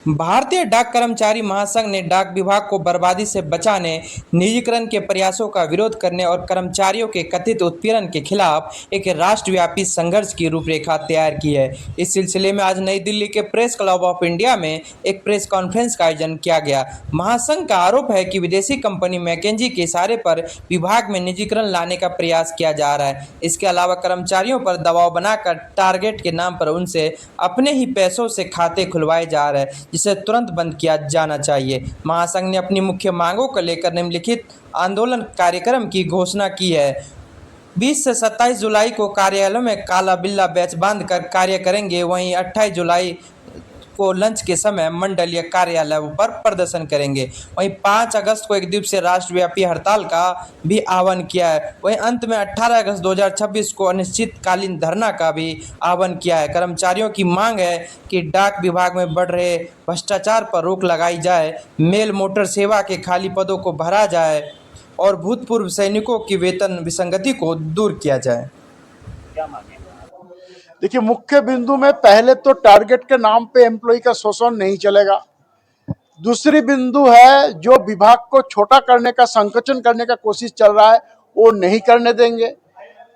भारतीय डाक कर्मचारी महासंघ ने डाक विभाग को बर्बादी से बचाने, निजीकरण के प्रयासों का विरोध करने और कर्मचारियों के कथित उत्पीड़न के खिलाफ एक राष्ट्रव्यापी संघर्ष की रूपरेखा तैयार की है। इस सिलसिले में आज नई दिल्ली के प्रेस क्लब ऑफ इंडिया में एक प्रेस कॉन्फ्रेंस का आयोजन किया गया। महासंघ का आरोप है कि विदेशी कंपनी मैकेंजी के इशारे पर विभाग में निजीकरण लाने का प्रयास किया जा रहा है। इसके अलावा कर्मचारियों पर दबाव बनाकर टारगेट के नाम पर उनसे अपने ही पैसों से खाते खुलवाए जा रहे हैं, जिसे तुरंत बंद किया जाना चाहिए। महासंघ ने अपनी मुख्य मांगों को लेकर निम्नलिखित आंदोलन कार्यक्रम की घोषणा की है। 20 से 27 जुलाई को कार्यालयों में काला बिल्ला बैच बांधकर कार्य करेंगे। वहीं 28 जुलाई को लंच के समय मंडलीय कार्यालयों पर प्रदर्शन करेंगे। वहीं 5 अगस्त को एक दिवसीय राष्ट्रव्यापी हड़ताल का भी आह्वान किया है। वहीं अंत में 18 अगस्त 2026 को अनिश्चितकालीन धरना का भी आह्वान किया है। कर्मचारियों की मांग है कि डाक विभाग में बढ़ रहे भ्रष्टाचार पर रोक लगाई जाए, मेल मोटर सेवा के खाली पदों को भरा जाए और भूतपूर्व सैनिकों की वेतन विसंगति को दूर किया जाए। देखिए, मुख्य बिंदु में पहले तो टारगेट के नाम पे एम्प्लॉय का शोषण नहीं चलेगा। दूसरी बिंदु है जो विभाग को छोटा करने का, संकुचन करने का कोशिश चल रहा है, वो नहीं करने देंगे।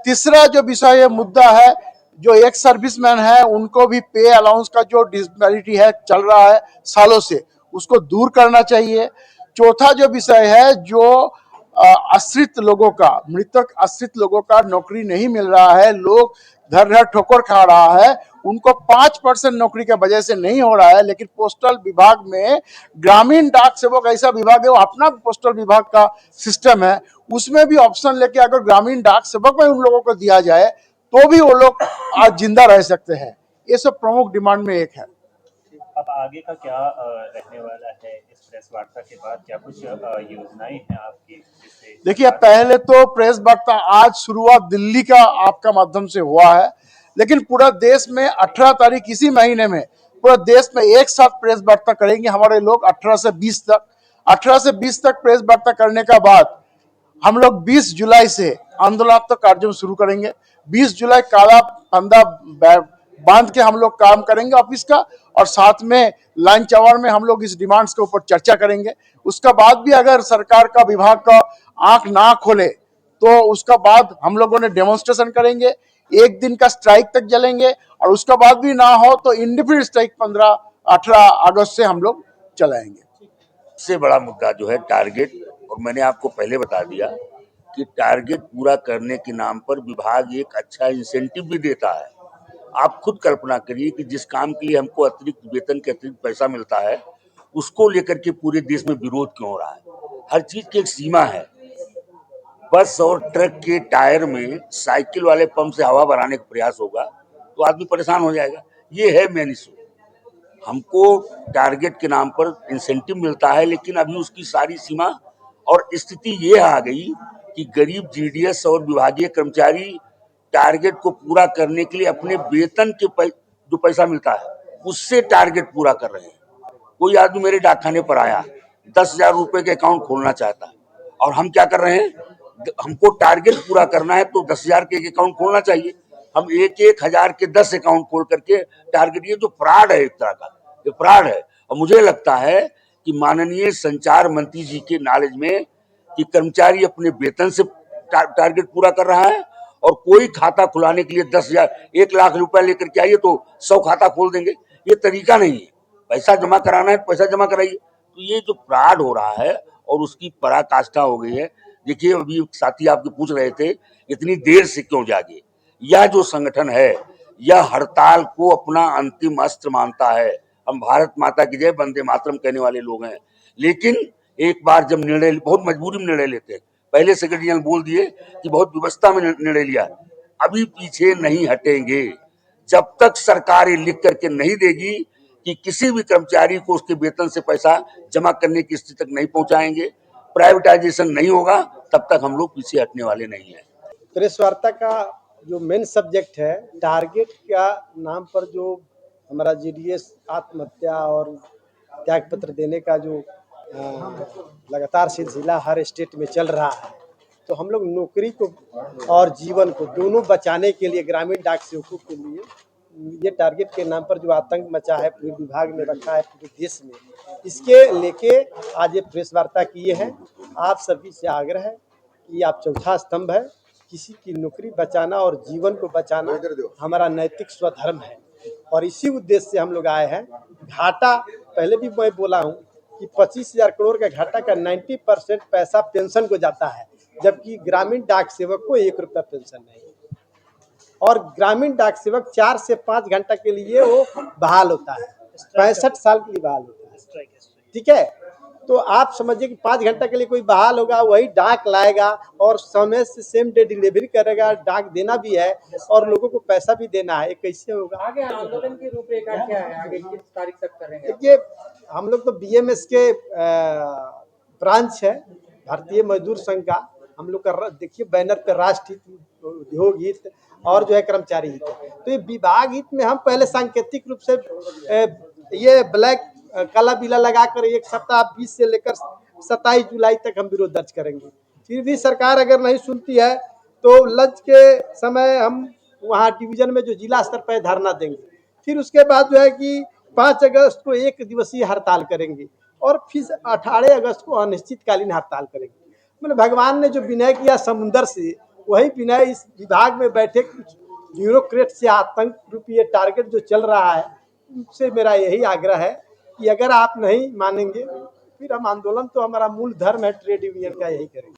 तीसरा जो विषय है, मुद्दा है, जो एक सर्विसमैन है उनको भी पे अलाउंस का जो डिस्पैरिटी है चल रहा है सालों से, उसको दूर करना चाहिए। चौथा जो विषय है, जो आश्रित लोगों का, मृतक आश्रित लोगों का नौकरी नहीं मिल रहा है, लोग घर घर ठोकर खा रहा है, उनको 5% नौकरी के वजह से नहीं हो रहा है। लेकिन पोस्टल विभाग में ग्रामीण डाक सेवक ऐसा विभाग है, वो अपना पोस्टल विभाग का सिस्टम है, उसमें भी ऑप्शन लेके अगर ग्रामीण डाक सेवक में उन लोगों को दिया जाए तो भी वो लोग आज जिंदा रह सकते हैं। ये सब प्रमुख डिमांड में एक है। अब आगे का क्या रहने वाला है इस प्रेस वार्ता के बाद? क्या कुछ योजनाएं हैं आपकी? देखिए, पहले तो प्रेस वार्ता आज शुरुआत दिल्ली का आपका माध्यम से हुआ है, लेकिन पूरा देश में 18 तारीख इसी महीने में पूरा देश में एक साथ प्रेस वार्ता करेंगे हमारे लोग। 18 से 20 तक प्रेस वार्ता करने का बाद हम लोग 20 जुलाई से आंदोलनात्मक कार्यक्रम शुरू करेंगे। 20 जुलाई काला फंदा बांध के हम लोग काम करेंगे ऑफिस का, और साथ में लंच आवर में हम लोग इस डिमांड्स के ऊपर चर्चा करेंगे। उसका बाद भी अगर सरकार का, विभाग का आंख ना खोले तो उसका बाद हम लोगों ने डेमोन्स्ट्रेशन करेंगे, एक दिन का स्ट्राइक तक चलेंगे, और उसका बाद भी ना हो तो इंडिफिनिट स्ट्राइक 18 अगस्त से हम लोग चलाएंगे। सबसे बड़ा मुद्दा जो है टारगेट, और मैंने आपको पहले बता दिया कि टारगेट पूरा करने के नाम पर विभाग एक अच्छा इंसेंटिव भी देता है। आप खुद कल्पना करिए कि जिस काम के लिए हमको अतिरिक्त वेतन के अतिरिक्त पैसा मिलता है, उसको लेकर के पूरे देश में विरोध क्यों हो रहा है? हर चीज की एक सीमा है। बस और ट्रक के टायर में साइकिल वाले पंप से हवा भराने का प्रयास होगा तो आदमी परेशान हो जाएगा। ये है मेन इशू। हमको टारगेट के नाम पर इंसेंटिव मिलता है, लेकिन अभी उसकी सारी सीमा और स्थिति ये आ गई कि गरीब जीडीएस और विभागीय कर्मचारी टारगेट को पूरा करने के लिए अपने वेतन के जो पैसा मिलता है उससे टारगेट पूरा कर रहे हैं। कोई आदमी मेरे डाकखाने पर आया, 10,000 रुपए के अकाउंट खोलना चाहता है, और हम क्या कर रहे हैं, हमको टारगेट पूरा करना है तो 10,000 के एक अकाउंट खोलना चाहिए। हम एक हजार के 10 अकाउंट खोल करके टारगेट, ये जो फ्रॉड है, एक तरह का ये फ्रॉड है। और मुझे लगता है कि माननीय संचार मंत्री जी के नॉलेज में कि कर्मचारी अपने वेतन से टारगेट पूरा कर रहा है, और कोई खाता खुलाने के लिए 10,000 1 लाख रुपया लेकर के आइए तो 100 खाता खोल देंगे। ये तरीका नहीं है। पैसा जमा कराना है, पैसा जमा कराइए। तो ये जो फ्रॉड हो रहा है और उसकी पराकाष्ठा हो गई है। देखिए, अभी साथी आपके पूछ रहे थे इतनी देर से क्यों जागे। यह जो संगठन है, यह हड़ताल को अपना अंतिम अस्त्र मानता है। हम भारत माता की जय, वंदे मातरम कहने वाले लोग हैं, लेकिन एक बार जब निर्णय, बहुत मजबूरी में निर्णय लेते हैं। पहले सेक्रेटरी जनरल बोल दिए कि बहुत व्यवस्था में निर्णय लिया, अभी पीछे नहीं हटेंगे। जब तक सरकार ये लिख करके नहीं देगी कि किसी भी कर्मचारी को उसके वेतन से पैसा जमा करने की स्थिति तक नहीं पहुंचाएंगे, प्राइवेटाइजेशन नहीं होगा, तब तक हम लोग पीछे हटने वाले नहीं हैं। प्रेस वार्ता का जो मेन सब्जेक्ट है, टारगेट का नाम पर जो हमारा जीडीएस आत्महत्या और त्याग पत्र देने का जो लगातार सिलसिला हर स्टेट में चल रहा है, तो हम लोग नौकरी को और जीवन को दोनों बचाने के लिए ग्रामीण डाक सेवकों के लिए ये टारगेट के नाम पर जो आतंक मचा है पूरे विभाग ने रखा है पूरे देश में, इसके लेके आज ये प्रेस वार्ता किए हैं। आप सभी से आग्रह है कि आप चौथा स्तंभ है, किसी की नौकरी बचाना और जीवन को बचाना हमारा नैतिक स्वधर्म है और इसी उद्देश्य से हम लोग आए हैं। घाटा पहले भी मैं बोला हूँ कि 25,000 करोड़ का घाटा का 90% पैसा पेंशन को जाता है, जबकि ग्रामीण डाक सेवक को 1 रुपया पेंशन नहीं। और ग्रामीण डाक सेवक 4 से 5 घंटा के लिए वो बहाल होता है, 65 साल के लिए बहाल होता है। ठीक है, तो आप समझिए कि 5 घंटा के लिए कोई बहाल होगा, वही डाक लाएगा और समय से सेम डे डिलीवरी करेगा, डाक देना भी है और लोगों को पैसा भी देना है। ये कैसे होगा? आगे आंदोलन की रूपरेखा क्या है, आगे किस तारीख तक करेंगे? देखिए, हम लोग तो बीएमएस के ब्रांच है भारतीय मजदूर संघ का। हम लोग का देखिए बैनर पे राष्ट्र हित, उद्योग हित और जो है कर्मचारी हित है। तो ये विभाग हित में हम पहले सांकेतिक रूप से ये ब्लैक काला बिला लगाकर 1 सप्ताह 20 से लेकर 27 जुलाई तक हम विरोध दर्ज करेंगे। फिर भी सरकार अगर नहीं सुनती है तो लंच के समय हम वहाँ डिवीजन में जो जिला स्तर पर धरना देंगे। फिर उसके बाद जो है कि 5 अगस्त को 1 दिवसीय हड़ताल करेंगे और फिर 18 अगस्त को अनिश्चितकालीन हड़ताल करेंगे। मतलब भगवान ने जो विनय किया समुंदर से, वही विनय इस विभाग में बैठे कुछ ब्यूरोक्रेट से आतंक रूपी ये टारगेट जो चल रहा है, उनसे मेरा यही आग्रह है कि अगर आप नहीं मानेंगे फिर हम आंदोलन, तो हमारा मूल धर्म है ट्रेड यूनियन का, यही करेंगे।